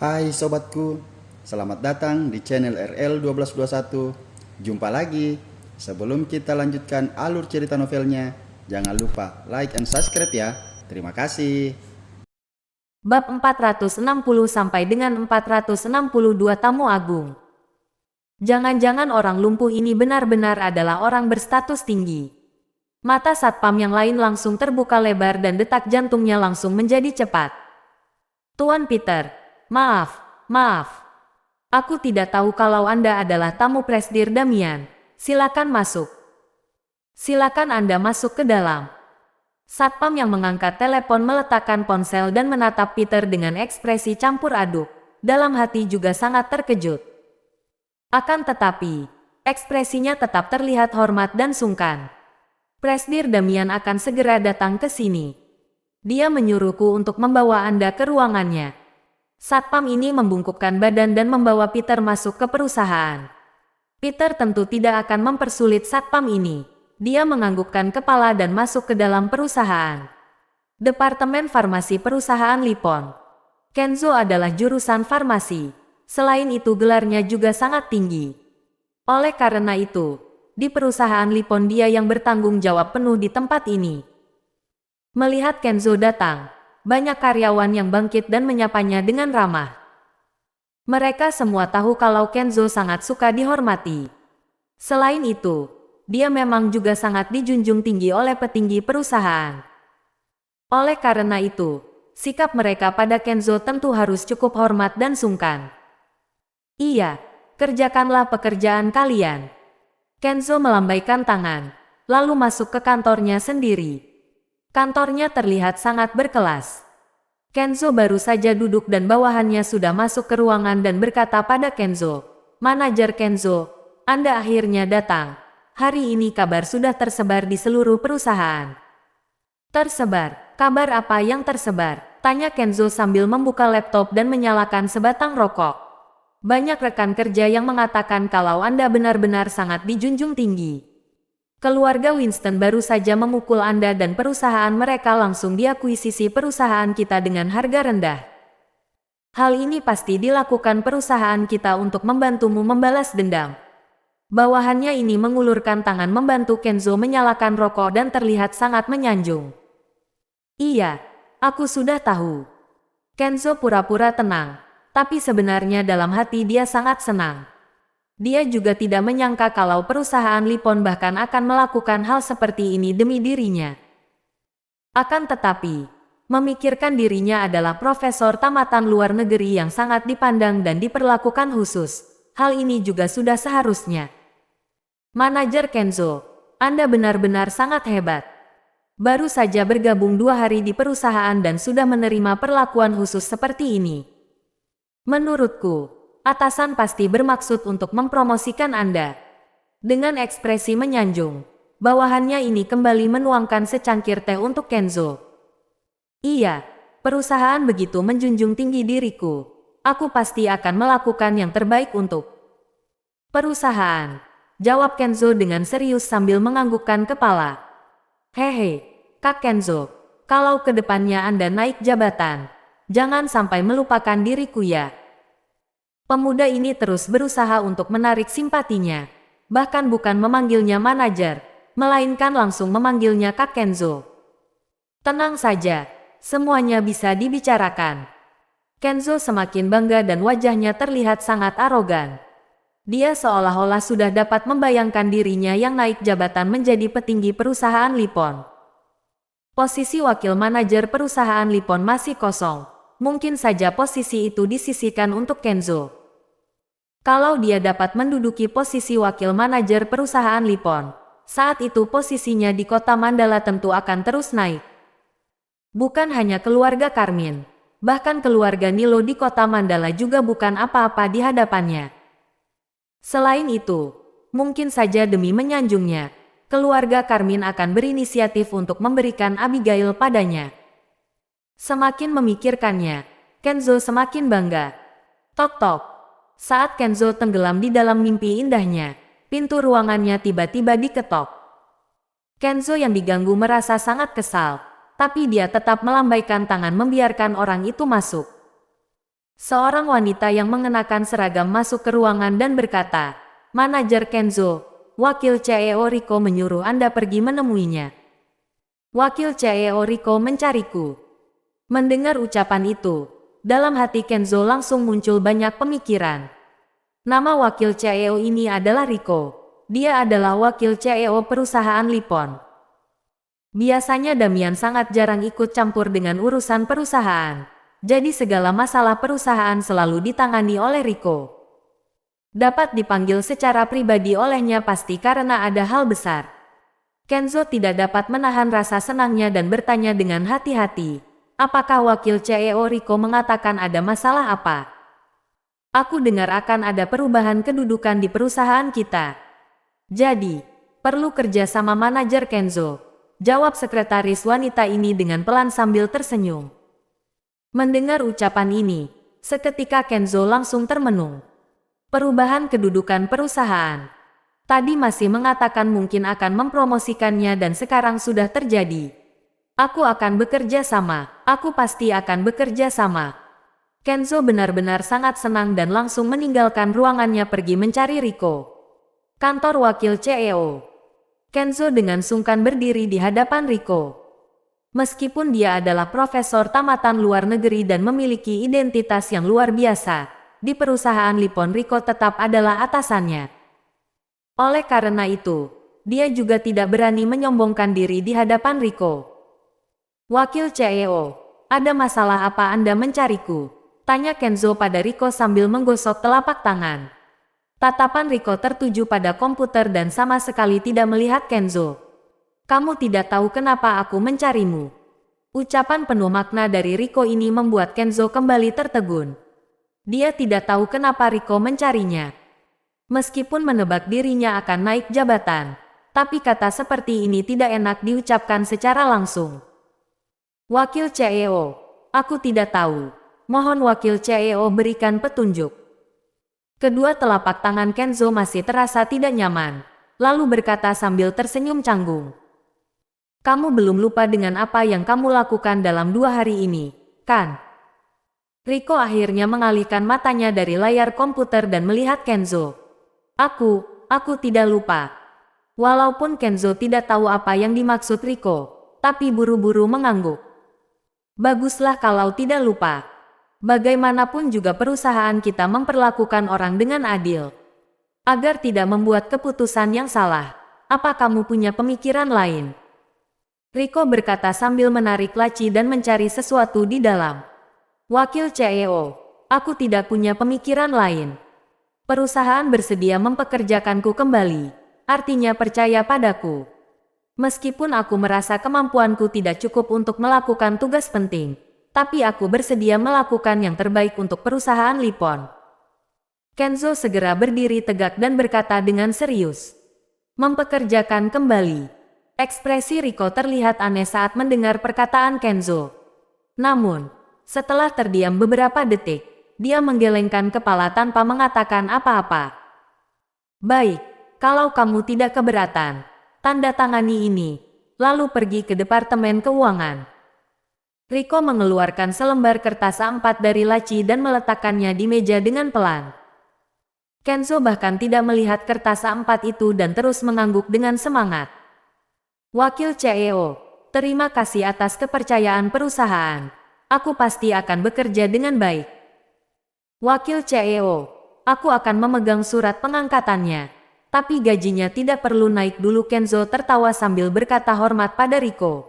Hai sobatku, selamat datang di channel RL1221. Jumpa lagi. Sebelum kita lanjutkan alur cerita novelnya, jangan lupa like and subscribe ya. Terima kasih. Bab 460 sampai dengan 462 Tamu Agung. Jangan-jangan orang lumpuh ini benar-benar adalah orang berstatus tinggi. Mata satpam yang lain langsung terbuka lebar dan detak jantungnya langsung menjadi cepat. Tuan Peter, maaf. Aku tidak tahu kalau Anda adalah tamu Presdir Damian. Silakan masuk. Silakan Anda masuk ke dalam. Satpam yang mengangkat telepon meletakkan ponsel dan menatap Peter dengan ekspresi campur aduk. Dalam hati juga sangat terkejut. Akan tetapi, ekspresinya tetap terlihat hormat dan sungkan. Presdir Damian akan segera datang ke sini. Dia menyuruhku untuk membawa Anda ke ruangannya. Satpam ini membungkukkan badan dan membawa Peter masuk ke perusahaan. Peter tentu tidak akan mempersulit satpam ini. Dia menganggukkan kepala dan masuk ke dalam perusahaan. Departemen Farmasi Perusahaan Lipon. Kenzo adalah jurusan farmasi. Selain itu gelarnya juga sangat tinggi. Oleh karena itu, di perusahaan Lipon dia yang bertanggung jawab penuh di tempat ini. Melihat Kenzo datang, banyak karyawan yang bangkit dan menyapanya dengan ramah. Mereka semua tahu kalau Kenzo sangat suka dihormati. Selain itu, dia memang juga sangat dijunjung tinggi oleh petinggi perusahaan. Oleh karena itu, sikap mereka pada Kenzo tentu harus cukup hormat dan sungkan. Iya, kerjakanlah pekerjaan kalian. Kenzo melambaikan tangan, lalu masuk ke kantornya sendiri. Kantornya terlihat sangat berkelas. Kenzo baru saja duduk dan bawahannya sudah masuk ke ruangan dan berkata pada Kenzo, "Manajer Kenzo, Anda akhirnya datang. Hari ini kabar sudah tersebar di seluruh perusahaan." "Tersebar? Kabar apa yang tersebar?" tanya Kenzo sambil membuka laptop dan menyalakan sebatang rokok. "Banyak rekan kerja yang mengatakan kalau Anda benar-benar sangat dijunjung tinggi. Keluarga Winston baru saja memukul Anda dan perusahaan mereka langsung diakuisisi perusahaan kita dengan harga rendah. Hal ini pasti dilakukan perusahaan kita untuk membantumu membalas dendam." Bawahannya ini mengulurkan tangan membantu Kenzo menyalakan rokok dan terlihat sangat menyanjung. "Iya, aku sudah tahu." Kenzo pura-pura tenang, tapi sebenarnya dalam hati dia sangat senang. Dia juga tidak menyangka kalau perusahaan Lipon bahkan akan melakukan hal seperti ini demi dirinya. Akan tetapi, memikirkan dirinya adalah profesor tamatan luar negeri yang sangat dipandang dan diperlakukan khusus. Hal ini juga sudah seharusnya. "Manajer Kenzo, Anda benar-benar sangat hebat. Baru saja bergabung 2 hari di perusahaan dan sudah menerima perlakuan khusus seperti ini. Menurutku, atasan pasti bermaksud untuk mempromosikan Anda." Dengan ekspresi menyanjung, bawahannya ini kembali menuangkan secangkir teh untuk Kenzo. "Iya, perusahaan begitu menjunjung tinggi diriku. Aku pasti akan melakukan yang terbaik untuk perusahaan," jawab Kenzo dengan serius sambil menganggukkan kepala. "Hehe, Kak Kenzo, kalau kedepannya Anda naik jabatan, jangan sampai melupakan diriku ya." Pemuda ini terus berusaha untuk menarik simpatinya. Bahkan bukan memanggilnya manajer, melainkan langsung memanggilnya Kak Kenzo. "Tenang saja, semuanya bisa dibicarakan." Kenzo semakin bangga dan wajahnya terlihat sangat arogan. Dia seolah-olah sudah dapat membayangkan dirinya yang naik jabatan menjadi petinggi perusahaan Lipon. Posisi wakil manajer perusahaan Lipon masih kosong. Mungkin saja posisi itu disisihkan untuk Kenzo. Kalau dia dapat menduduki posisi wakil manajer perusahaan Lipon, saat itu posisinya di kota Mandala tentu akan terus naik. Bukan hanya keluarga Karmin, bahkan keluarga Nilo di kota Mandala juga bukan apa-apa di hadapannya. Selain itu, mungkin saja demi menyanjungnya, keluarga Karmin akan berinisiatif untuk memberikan Abigail padanya. Semakin memikirkannya, Kenzo semakin bangga. Tok-tok. Saat Kenzo tenggelam di dalam mimpi indahnya, pintu ruangannya tiba-tiba diketok. Kenzo yang diganggu merasa sangat kesal, tapi dia tetap melambaikan tangan membiarkan orang itu masuk. Seorang wanita yang mengenakan seragam masuk ke ruangan dan berkata, "Manajer Kenzo, Wakil CEO Riko menyuruh Anda pergi menemuinya." Wakil CEO Riko mencariku. Mendengar ucapan itu, dalam hati Kenzo langsung muncul banyak pemikiran. Nama wakil CEO ini adalah Riko. Dia adalah wakil CEO perusahaan Lipon. Biasanya Damian sangat jarang ikut campur dengan urusan perusahaan. Jadi segala masalah perusahaan selalu ditangani oleh Riko. Dapat dipanggil secara pribadi olehnya pasti karena ada hal besar. Kenzo tidak dapat menahan rasa senangnya dan bertanya dengan hati-hati, apakah wakil CEO Riko mengatakan ada masalah apa? Aku dengar akan ada perubahan kedudukan di perusahaan kita. Jadi, perlu kerja sama manajer Kenzo, jawab sekretaris wanita ini dengan pelan sambil tersenyum. Mendengar ucapan ini, seketika Kenzo langsung termenung. Perubahan kedudukan perusahaan. Tadi masih mengatakan mungkin akan mempromosikannya dan sekarang sudah terjadi. Aku akan bekerja sama, aku pasti akan bekerja sama. Kenzo benar-benar sangat senang dan langsung meninggalkan ruangannya pergi mencari Riko. Kantor wakil CEO. Kenzo dengan sungkan berdiri di hadapan Riko. Meskipun dia adalah profesor tamatan luar negeri dan memiliki identitas yang luar biasa, di perusahaan Lipon Riko tetap adalah atasannya. Oleh karena itu, dia juga tidak berani menyombongkan diri di hadapan Riko. Wakil CEO, ada masalah apa Anda mencariku? Tanya Kenzo pada Riko sambil menggosok telapak tangan. Tatapan Riko tertuju pada komputer dan sama sekali tidak melihat Kenzo. Kamu tidak tahu kenapa aku mencarimu. Ucapan penuh makna dari Riko ini membuat Kenzo kembali tertegun. Dia tidak tahu kenapa Riko mencarinya. Meskipun menebak dirinya akan naik jabatan, tapi kata seperti ini tidak enak diucapkan secara langsung. Wakil CEO, aku tidak tahu. Mohon wakil CEO berikan petunjuk. Kedua telapak tangan Kenzo masih terasa tidak nyaman, lalu berkata sambil tersenyum canggung. Kamu belum lupa dengan apa yang kamu lakukan dalam 2 hari ini, kan? Riko akhirnya mengalihkan matanya dari layar komputer dan melihat Kenzo. Aku tidak lupa. Walaupun Kenzo tidak tahu apa yang dimaksud Riko, tapi buru-buru mengangguk. Baguslah kalau tidak lupa. Bagaimanapun juga perusahaan kita memperlakukan orang dengan adil. Agar tidak membuat keputusan yang salah. Apa kamu punya pemikiran lain? Riko berkata sambil menarik laci dan mencari sesuatu di dalam. Wakil CEO, aku tidak punya pemikiran lain. Perusahaan bersedia mempekerjakanku kembali, artinya percaya padaku. Meskipun aku merasa kemampuanku tidak cukup untuk melakukan tugas penting, tapi aku bersedia melakukan yang terbaik untuk perusahaan Lipon. Kenzo segera berdiri tegak dan berkata dengan serius. Mempekerjakan kembali. Ekspresi Riko terlihat aneh saat mendengar perkataan Kenzo. Namun, setelah terdiam beberapa detik, dia menggelengkan kepala tanpa mengatakan apa-apa. Baik, kalau kamu tidak keberatan, tanda tangani ini, lalu pergi ke Departemen Keuangan. Riko mengeluarkan selembar kertas A4 dari laci dan meletakkannya di meja dengan pelan. Kenzo bahkan tidak melihat kertas A4 itu dan terus mengangguk dengan semangat. Wakil CEO, terima kasih atas kepercayaan perusahaan. Aku pasti akan bekerja dengan baik. Wakil CEO, aku akan memegang surat pengangkatannya. Tapi gajinya tidak perlu naik dulu. Kenzo tertawa sambil berkata hormat pada Riko.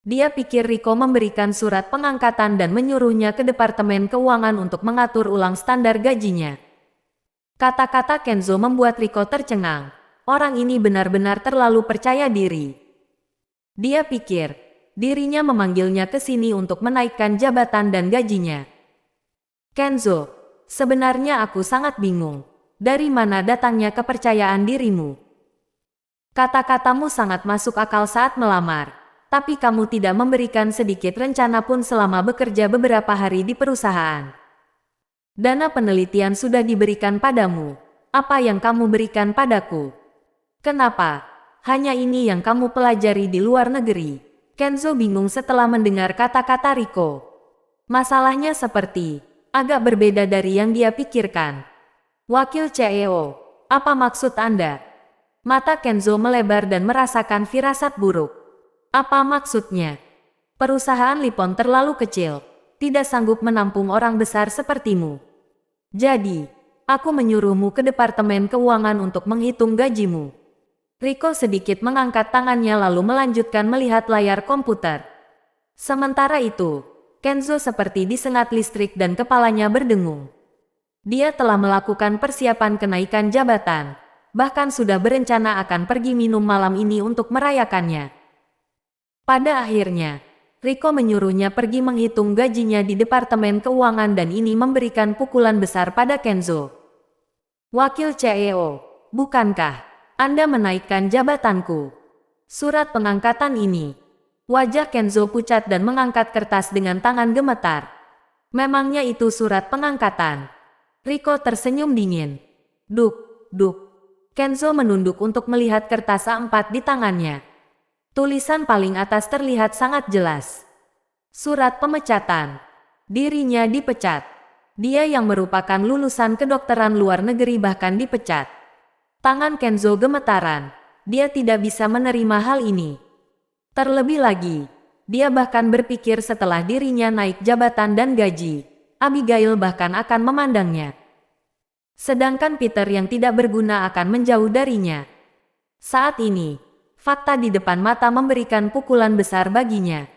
Dia pikir Riko memberikan surat pengangkatan dan menyuruhnya ke Departemen Keuangan untuk mengatur ulang standar gajinya. Kata-kata Kenzo membuat Riko tercengang. Orang ini benar-benar terlalu percaya diri. Dia pikir, dirinya memanggilnya ke sini untuk menaikkan jabatan dan gajinya. Kenzo, sebenarnya aku sangat bingung. Dari mana datangnya kepercayaan dirimu? Kata-katamu sangat masuk akal saat melamar, tapi kamu tidak memberikan sedikit rencana pun selama bekerja beberapa hari di perusahaan. Dana penelitian sudah diberikan padamu. Apa yang kamu berikan padaku? Kenapa? Hanya ini yang kamu pelajari di luar negeri. Kenzo bingung setelah mendengar kata-kata Riko. Masalahnya seperti, agak berbeda dari yang dia pikirkan. Wakil CEO, apa maksud Anda? Mata Kenzo melebar dan merasakan firasat buruk. Apa maksudnya? Perusahaan Lipon terlalu kecil, tidak sanggup menampung orang besar sepertimu. Jadi, aku menyuruhmu ke Departemen Keuangan untuk menghitung gajimu. Rico sedikit mengangkat tangannya lalu melanjutkan melihat layar komputer. Sementara itu, Kenzo seperti disengat listrik dan kepalanya berdengung. Dia telah melakukan persiapan kenaikan jabatan, bahkan sudah berencana akan pergi minum malam ini untuk merayakannya. Pada akhirnya, Rico menyuruhnya pergi menghitung gajinya di Departemen Keuangan dan ini memberikan pukulan besar pada Kenzo. Wakil CEO, bukankah Anda menaikkan jabatanku? Surat pengangkatan ini. Wajah Kenzo pucat dan mengangkat kertas dengan tangan gemetar. Memangnya itu surat pengangkatan? Rico tersenyum dingin. Duk, duk. Kenzo menunduk untuk melihat kertas A4 di tangannya. Tulisan paling atas terlihat sangat jelas. Surat pemecatan. Dirinya dipecat. Dia yang merupakan lulusan kedokteran luar negeri bahkan dipecat. Tangan Kenzo gemetaran. Dia tidak bisa menerima hal ini. Terlebih lagi, dia bahkan berpikir setelah dirinya naik jabatan dan gaji, Abigail bahkan akan memandangnya. Sedangkan Peter yang tidak berguna akan menjauh darinya. Saat ini, fakta di depan mata memberikan pukulan besar baginya.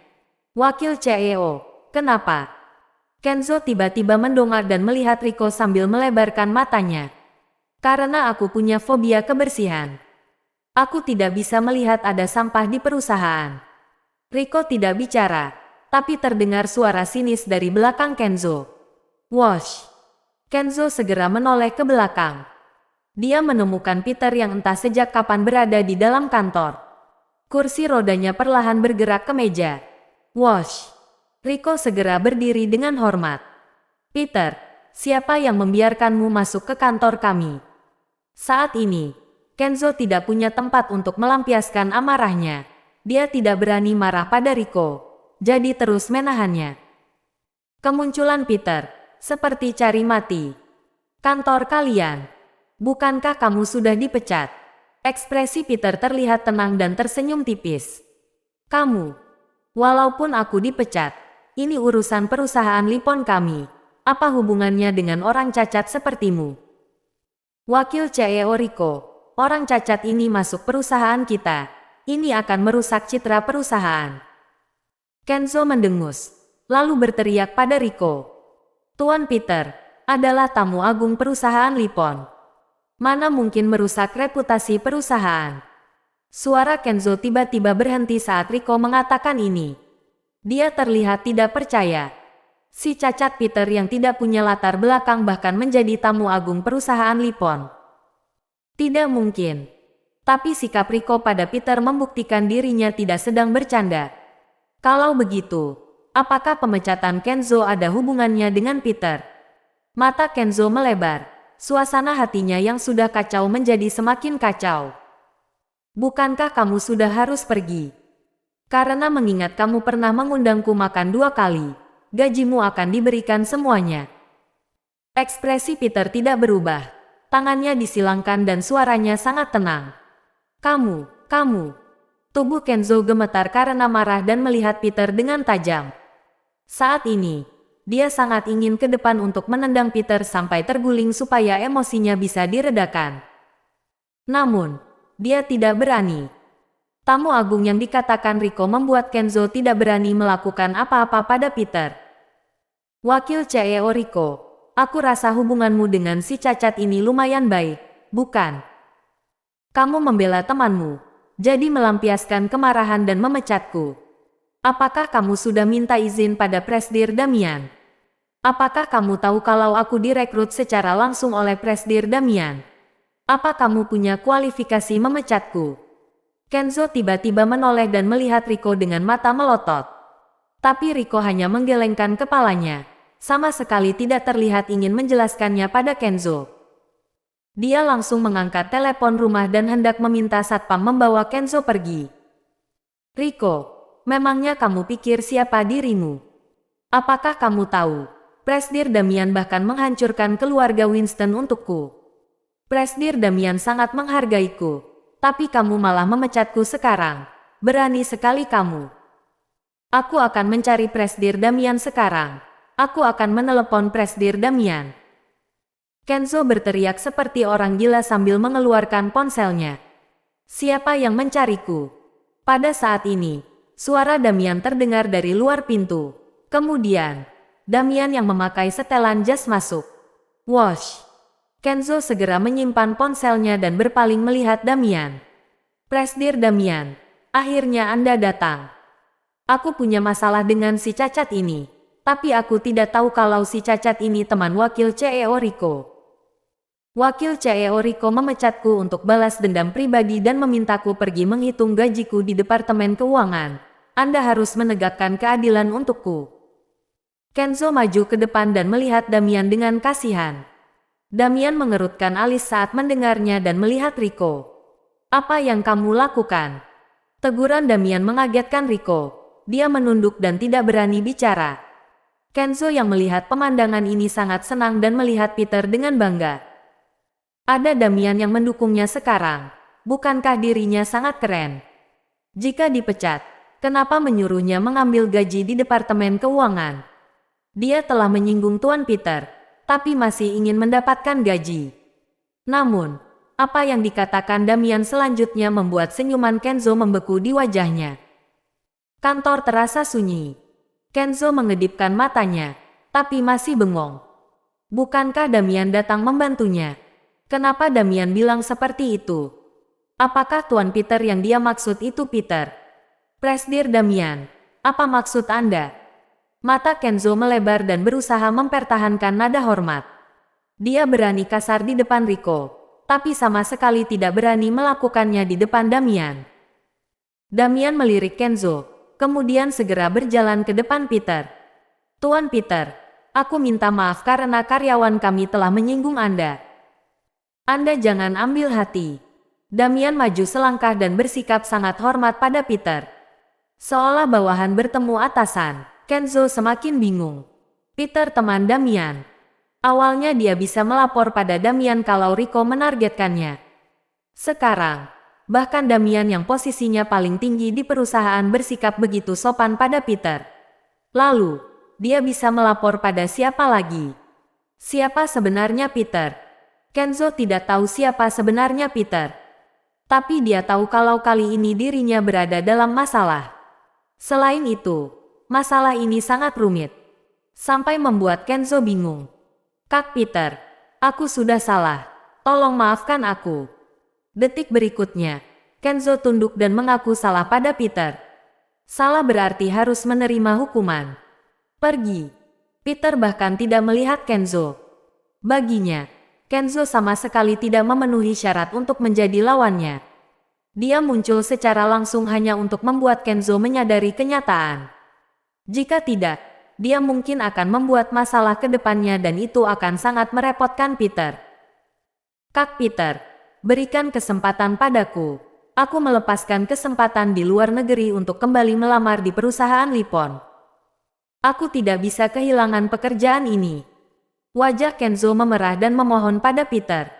Wakil CEO, kenapa? Kenzo tiba-tiba mendongak dan melihat Rico sambil melebarkan matanya. Karena aku punya fobia kebersihan. Aku tidak bisa melihat ada sampah di perusahaan. Rico tidak bicara, tapi terdengar suara sinis dari belakang Kenzo. Wosh! Kenzo segera menoleh ke belakang. Dia menemukan Peter yang entah sejak kapan berada di dalam kantor. Kursi rodanya perlahan bergerak ke meja. Wosh! Rico segera berdiri dengan hormat. Peter, siapa yang membiarkanmu masuk ke kantor kami? Saat ini, Kenzo tidak punya tempat untuk melampiaskan amarahnya. Dia tidak berani marah pada Rico, jadi terus menahannya. Kemunculan Peter, seperti cari mati. Kantor kalian. Bukankah kamu sudah dipecat? Ekspresi Peter terlihat tenang dan tersenyum tipis. Kamu. Walaupun aku dipecat, ini urusan perusahaan Lipon kami. Apa hubungannya dengan orang cacat sepertimu? Wakil CEO Rico. Orang cacat ini masuk perusahaan kita. Ini akan merusak citra perusahaan. Kenzo mendengus, lalu berteriak pada Rico. Tuan Peter, adalah tamu agung perusahaan Lipon. Mana mungkin merusak reputasi perusahaan? Suara Kenzo tiba-tiba berhenti saat Rico mengatakan ini. Dia terlihat tidak percaya. Si cacat Peter yang tidak punya latar belakang bahkan menjadi tamu agung perusahaan Lipon. Tidak mungkin. Tapi sikap Rico pada Peter membuktikan dirinya tidak sedang bercanda. Kalau begitu, apakah pemecatan Kenzo ada hubungannya dengan Peter? Mata Kenzo melebar. Suasana hatinya yang sudah kacau menjadi semakin kacau. Bukankah kamu sudah harus pergi? Karena mengingat kamu pernah mengundangku makan 2 kali, gajimu akan diberikan semuanya. Ekspresi Peter tidak berubah. Tangannya disilangkan dan suaranya sangat tenang. Kamu. Tubuh Kenzo gemetar karena marah dan melihat Peter dengan tajam. Saat ini, dia sangat ingin ke depan untuk menendang Peter sampai terguling supaya emosinya bisa diredakan. Namun, dia tidak berani. Tamu agung yang dikatakan Rico membuat Kenzo tidak berani melakukan apa-apa pada Peter. Wakil CEO Rico. Aku rasa hubunganmu dengan si cacat ini lumayan baik, bukan? Kamu membela temanmu, jadi melampiaskan kemarahan dan memecatku. Apakah kamu sudah minta izin pada Presdir Damian? Apakah kamu tahu kalau aku direkrut secara langsung oleh Presdir Damian? Apa kamu punya kualifikasi memecatku? Kenzo tiba-tiba menoleh dan melihat Rico dengan mata melotot. Tapi Rico hanya menggelengkan kepalanya. Sama sekali tidak terlihat ingin menjelaskannya pada Kenzo. Dia langsung mengangkat telepon rumah dan hendak meminta satpam membawa Kenzo pergi. Rico, memangnya kamu pikir siapa dirimu? Apakah kamu tahu Presdir Damian bahkan menghancurkan keluarga Winston untukku. Presdir Damian sangat menghargaiku, tapi kamu malah memecatku sekarang. Berani sekali kamu. Aku akan mencari Presdir Damian sekarang. Aku akan menelepon Presdir Damian. Kenzo berteriak seperti orang gila sambil mengeluarkan ponselnya. Siapa yang mencariku? Pada saat ini, suara Damian terdengar dari luar pintu. Kemudian, Damian yang memakai setelan jas masuk. Wosh! Kenzo segera menyimpan ponselnya dan berpaling melihat Damian. Presdir Damian, akhirnya Anda datang. Aku punya masalah dengan si cacat ini, tapi aku tidak tahu kalau si cacat ini teman wakil CEO Rico. Wakil CEO Rico memecatku untuk balas dendam pribadi dan memintaku pergi menghitung gajiku di Departemen Keuangan. Anda harus menegakkan keadilan untukku. Kenzo maju ke depan dan melihat Damian dengan kasihan. Damian mengerutkan alis saat mendengarnya dan melihat Rico. Apa yang kamu lakukan? Teguran Damian mengagetkan Rico. Dia menunduk dan tidak berani bicara. Kenzo yang melihat pemandangan ini sangat senang dan melihat Peter dengan bangga. Ada Damian yang mendukungnya sekarang. Bukankah dirinya sangat keren? Jika dipecat, kenapa menyuruhnya mengambil gaji di Departemen Keuangan? Dia telah menyinggung Tuan Peter, tapi masih ingin mendapatkan gaji. Namun, apa yang dikatakan Damian selanjutnya membuat senyuman Kenzo membeku di wajahnya. Kantor terasa sunyi. Kenzo mengedipkan matanya, tapi masih bengong. Bukankah Damian datang membantunya? Kenapa Damian bilang seperti itu? Apakah Tuan Peter yang dia maksud itu Peter? Presdir Damian, apa maksud Anda? Mata Kenzo melebar dan berusaha mempertahankan nada hormat. Dia berani kasar di depan Rico, tapi sama sekali tidak berani melakukannya di depan Damian. Damian melirik Kenzo, kemudian segera berjalan ke depan Peter. Tuan Peter, aku minta maaf karena karyawan kami telah menyinggung Anda. Anda jangan ambil hati. Damian maju selangkah dan bersikap sangat hormat pada Peter. Seolah bawahan bertemu atasan, Kenzo semakin bingung. Peter teman Damian. Awalnya dia bisa melapor pada Damian kalau Rico menargetkannya. Sekarang, bahkan Damian yang posisinya paling tinggi di perusahaan bersikap begitu sopan pada Peter. Lalu, dia bisa melapor pada siapa lagi? Siapa sebenarnya Peter? Kenzo tidak tahu siapa sebenarnya Peter. Tapi dia tahu kalau kali ini dirinya berada dalam masalah. Selain itu, masalah ini sangat rumit. Sampai membuat Kenzo bingung. Kak Peter, aku sudah salah. Tolong maafkan aku. Detik berikutnya, Kenzo tunduk dan mengaku salah pada Peter. Salah berarti harus menerima hukuman. Pergi. Peter bahkan tidak melihat Kenzo. Baginya, Kenzo sama sekali tidak memenuhi syarat untuk menjadi lawannya. Dia muncul secara langsung hanya untuk membuat Kenzo menyadari kenyataan. Jika tidak, dia mungkin akan membuat masalah ke depannya dan itu akan sangat merepotkan Peter. Kak Peter, berikan kesempatan padaku. Aku melepaskan kesempatan di luar negeri untuk kembali melamar di perusahaan Lipon. Aku tidak bisa kehilangan pekerjaan ini. Wajah Kenzo memerah dan memohon pada Peter.